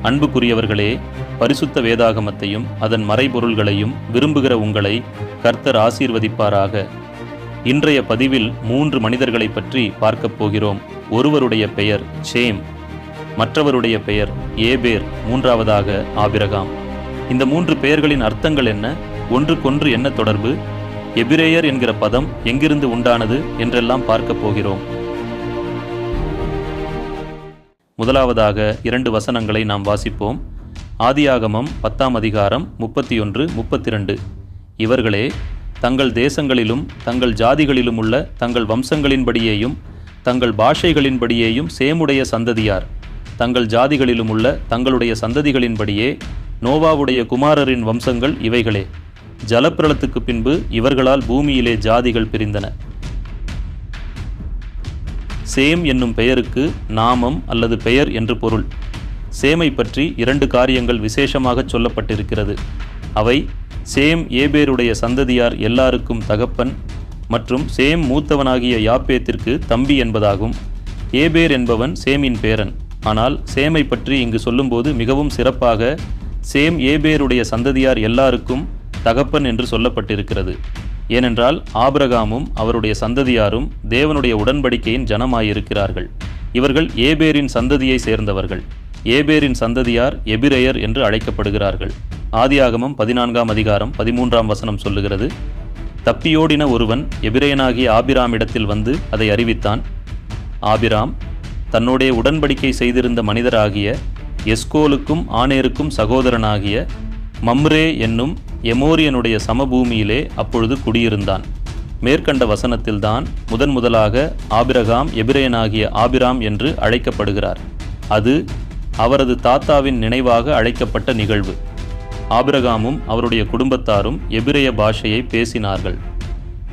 அன்புக்குரியவர்களே, பரிசுத்த வேதாகமத்தையும் அதன் மறைபொருள்களையும் விரும்புகிற உங்களை கர்த்தர் ஆசீர்வதிப்பாராக. இன்றைய பதிவில் 3 மனிதர்களை பற்றி பார்க்கப் போகிறோம். ஒருவருடைய பெயர் சேம், மற்றவருடைய பெயர் ஏபேர், மூன்றாவதாக ஆபிரகாம். இந்த 3 பெயர்களின் அர்த்தங்கள் என்ன? ஒன்றுக்கொன்று என்ன தொடர்பு? எபிரேயர் என்கிற பதம் எங்கிருந்து உண்டானது என்றெல்லாம் பார்க்கப் போகிறோம். முதலாவதாக 2 வசனங்களை நாம் வாசிப்போம். ஆதியாகமம் 10ஆம் அதிகாரம் 31, 32. இவர்களே தங்கள் தேசங்களிலும் தங்கள் ஜாதிகளிலும் உள்ள தங்கள் வம்சங்களின்படியேயும் தங்கள் பாஷைகளின்படியேயும் சேமுடைய சந்ததியார். தங்கள் ஜாதிகளிலும் உள்ள தங்களுடைய சந்ததிகளின்படியே நோவாவுடைய குமாரரின் வம்சங்கள் இவைகளே. ஜலப்பிரளத்துக்கு பின்பு இவர்களால் பூமியிலே ஜாதிகள் பிரிந்தன. சேம் என்னும் பெயருக்கு நாமம் அல்லது பெயர் என்று பொருள். சேமை பற்றி 2 காரியங்கள் விசேஷமாக சொல்லப்பட்டிருக்கிறது. அவை சேம் ஏபேருடைய சந்ததியார் எல்லாருக்கும் தகப்பன் மற்றும் சேம் மூத்தவனாகிய யாப்பேத்திற்கு தம்பி என்பதாகும். ஏபேர் என்பவன் சேமின் பேரன். ஆனால் சேமை பற்றி இங்கு சொல்லும்போது மிகவும் சிறப்பாக சேம் ஏபேருடைய சந்ததியார் எல்லாருக்கும் தகப்பன் என்று சொல்லப்பட்டிருக்கிறது. ஏனென்றால் ஆபிரகாமும் அவருடைய சந்ததியாரும் தேவனுடைய உடன்படிக்கையின் ஜனமாயிருக்கிறார்கள். இவர்கள் ஏபேரின் சந்ததியை சேர்ந்தவர்கள். ஏபேரின் சந்ததியார் எபிரேயர் என்று அழைக்கப்படுகிறார்கள். ஆதியாகமம் 14ஆம் அதிகாரம் 13ஆம் வசனம் சொல்லுகிறது, தப்பியோடின ஒருவன் எபிரேயனாகிய ஆபிராமிடத்தில் வந்து அதை அறிவித்தான். ஆபிராம் தன்னோடைய உடன்படிக்கை செய்திருந்த மனிதராகிய எஸ்கோலுக்கும் ஆனேருக்கும் சகோதரனாகிய மம்ரே என்னும் எமோரியனுடைய சமபூமியிலே அப்பொழுது குடியிருந்தான். மேற்கண்ட வசனத்தில்தான் முதலாக ஆபிரகாம் எபிரேயனாகிய ஆபிராம் என்று அழைக்கப்படுகிறார். அது அவரது தாத்தாவின் நினைவாக அழைக்கப்பட்ட நிகழ்வு. ஆபிரகாமும் அவருடைய குடும்பத்தாரும் எபிரேய பாஷையை பேசினார்கள்.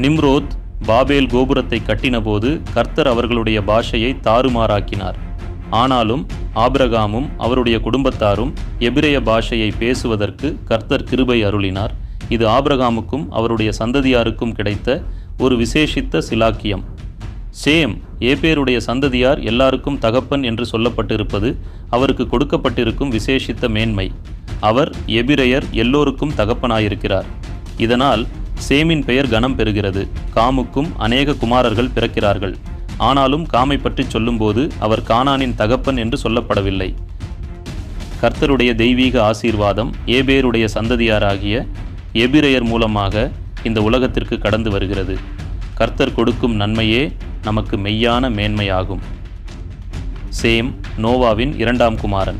நிம்ரோத் பாபேல் கோபுரத்தை கட்டினபோது கர்த்தர் அவர்களுடைய பாஷையை தாறுமாறாக்கினார். ஆனாலும் ஆபிரகாமும் அவருடைய குடும்பத்தாரும் எபிரேய பாஷையை பேசுவதற்கு கர்த்தர் கிருபை அருளினார். இது ஆபிரகாமுக்கும் அவருடைய சந்ததியாருக்கும் கிடைத்த ஒரு விசேஷித்த சிலாக்கியம். சேம் ஏபேருடைய சந்ததியார் எல்லாருக்கும் தகப்பன் என்று சொல்லப்பட்டிருப்பது அவருக்கு கொடுக்கப்பட்டிருக்கும் விசேஷித்த மேன்மை. அவர் எபிரேயர் எல்லோருக்கும் தகப்பனாயிருக்கிறார். இதனால் சேமின் பெயர் கனம் பெறுகிறது. காமுக்கும் அநேக குமாரர்கள் பிறக்கிறார்கள். ஆனாலும் காமை பற்றி சொல்லும்போது அவர் கானானின் தகப்பன் என்று சொல்லப்படவில்லை. கர்த்தருடைய தெய்வீக ஆசீர்வாதம் ஏபேருடைய சந்ததியாராகிய எபிரேயர் மூலமாக இந்த உலகத்திற்கு கடந்து வருகிறது. கர்த்தர் கொடுக்கும் நன்மையே நமக்கு மெய்யான மேன்மையாகும். சேம் நோவாவின் 2ஆம் குமாரன்.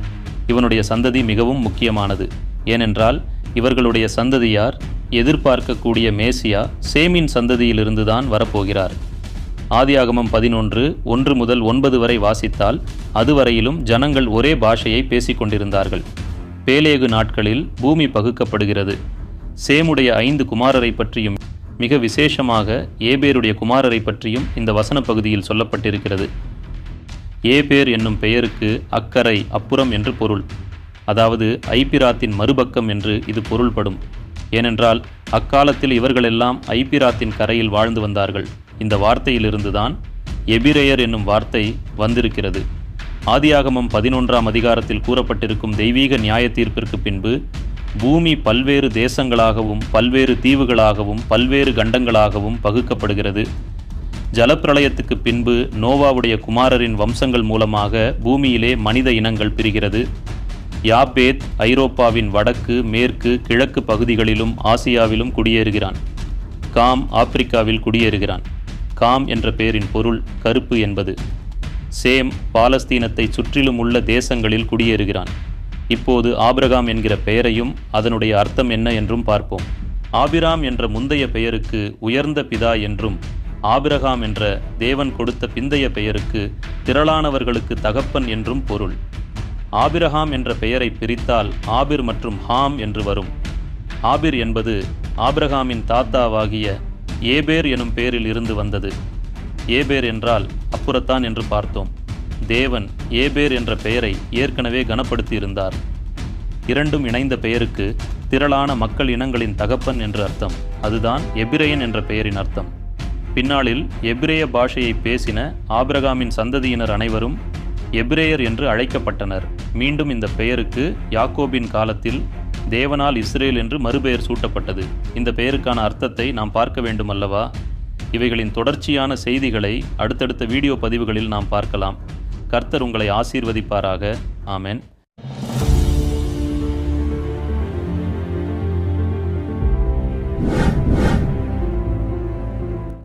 இவனுடைய சந்ததி மிகவும் முக்கியமானது. ஏனென்றால் இவர்களுடைய சந்ததியார் எதிர்பார்க்கக்கூடிய மேசியா சேமின் சந்ததியிலிருந்துதான் வரப்போகிறார். ஆதியாகமம் 11, 1 முதல் 9 வரை வாசித்தால் அதுவரையிலும் ஜனங்கள் ஒரே பாஷையை பேசிக்கொண்டிருந்தார்கள். பேலேகு நாட்களில் பூமி பகுக்கப்படுகிறது. சேமுடைய 5 குமாரரை பற்றியும் மிக விசேஷமாக ஏபேருடைய குமாரரை பற்றியும் இந்த வசன பகுதியில் சொல்லப்பட்டிருக்கிறது. ஏபேர் என்னும் பெயருக்கு அக்கரை, அப்புறம் என்று பொருள். அதாவது ஐபிராத்தின் மறுபக்கம் என்று இது பொருள்படும். ஏனென்றால் அக்காலத்தில் இவர்களெல்லாம் ஐபிராத்தின் கரையில் வாழ்ந்து வந்தார்கள். இந்த வார்த்தையிலிருந்துதான் எபிரேயர் என்னும் வார்த்தை வந்திருக்கிறது. ஆதியாகமம் 11ஆம் அதிகாரத்தில் கூறப்பட்டிருக்கும் தெய்வீக நியாய தீர்ப்பிற்கு பின்பு பூமி பல்வேறு தேசங்களாகவும் பல்வேறு தீவுகளாகவும் பல்வேறு கண்டங்களாகவும் பகுக்கப்படுகிறது. ஜலப்பிரளயத்துக்கு பின்பு நோவாவுடைய குமாரரின் வம்சங்கள் மூலமாக பூமியிலே மனித இனங்கள் பிரிகிறது. யாப்பேத் ஐரோப்பாவின் வடக்கு, மேற்கு, கிழக்கு பகுதிகளிலும் ஆசியாவிலும் குடியேறுகிறான். காம் ஆப்பிரிக்காவில் குடியேறுகிறான். காம் என்ற பெயரின் பொருள் கருப்பு என்பது. சேம் பாலஸ்தீனத்தை சுற்றிலும் உள்ள தேசங்களில் குடியேறுகிறான். இப்போது ஆபிரகாம் என்கிற பெயரையும் அதனுடைய அர்த்தம் என்ன என்றும் பார்ப்போம். ஆபிராம் என்ற முந்தைய பெயருக்கு உயர்ந்த பிதா என்றும், ஆபிரகாம் என்ற தேவன் கொடுத்த பிந்தைய பெயருக்கு திரளானவர்களுக்கு தகப்பன் என்றும் பொருள். ஆபிரகாம் என்ற பெயரை பிரித்தால் ஆபிர் மற்றும் ஹாம் என்று வரும். ஆபிர் என்பது ஆபிரகாமின் தாத்தாவாகிய ஏபேர் எனும் பெயரில் இருந்து வந்தது. ஏபேர் என்றால் அப்புறத்தான் என்று பார்த்தோம். தேவன் ஏபேர் என்ற பெயரை ஏற்கனவே கனப்படுத்தி இருந்தார். இரண்டும் இணைந்த பெயருக்கு திரளான மக்கள் இனங்களின் தகப்பன் என்று அர்த்தம். அதுதான் எபிரேயன் என்ற பெயரின் அர்த்தம். பின்னாளில் எபிரேய பாஷையை பேசின ஆபிரகாமின் சந்ததியினர் அனைவரும் எபிரேயர் என்று அழைக்கப்பட்டனர். மீண்டும் இந்த பெயருக்கு யாக்கோபின் காலத்தில் தேவனால் இஸ்ரேல் என்று மறுபெயர் சூட்டப்பட்டது. இந்த பெயருக்கான அர்த்தத்தை நாம் பார்க்க வேண்டும் அல்லவா? இவைகளின் தொடர்ச்சியான செய்திகளை அடுத்தடுத்த வீடியோ பதிவுகளில் நாம் பார்க்கலாம். கர்த்தர் உங்களை ஆசீர்வதிப்பாராக. ஆமென்.